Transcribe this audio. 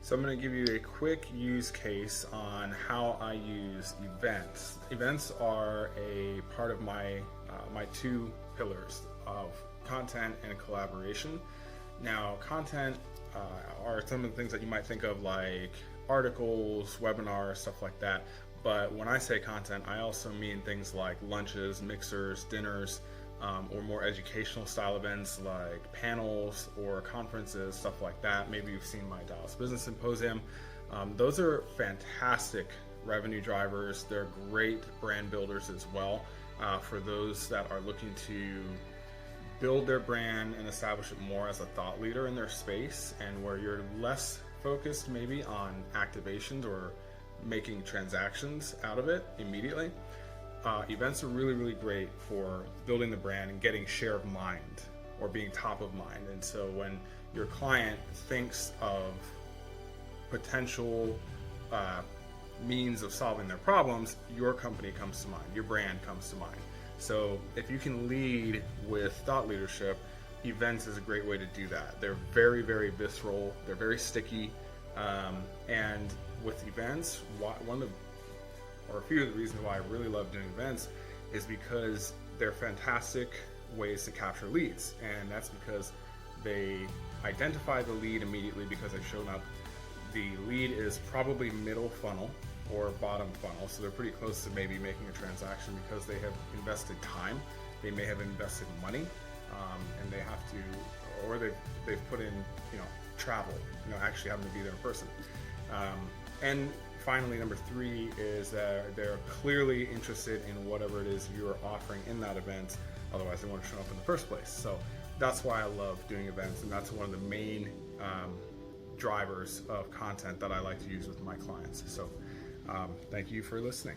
So I'm going to give you a quick use case on how I use events. Events are a part of my two pillars of content and collaboration. Now, content are some of the things that you might think of like articles, webinars, stuff like that. But when I say content, I also mean things like lunches, mixers, dinners, or more educational style events like panels or conferences, stuff like that. Maybe you've seen my Dallas Business Symposium. Those are fantastic revenue drivers. They're great brand builders as well for those that are looking to build their brand and establish it more as a thought leader in their space, and where you're less focused maybe on activations or making transactions out of it immediately. Events are really, really great for building the brand and getting share of mind or being top of mind. And so when your client thinks of potential means of solving their problems, your company comes to mind, your brand comes to mind. So if you can lead with thought leadership, events is a great way to do that. They're very, very visceral, they're very sticky, and with events, a few of the reasons why I really love doing events is because they're fantastic ways to capture leads. And that's because they identify the lead immediately because they've shown up. The lead is probably middle funnel or bottom funnel, so they're pretty close to maybe making a transaction because they have invested time, they may have invested money, and they have to, or they've put in, travel, actually having to be there in person. And finally, number 3 is that they're clearly interested in whatever it is you're offering in that event. Otherwise, they won't show up in the first place. So that's why I love doing events, and that's one of the main drivers of content that I like to use with my clients. So thank you for listening.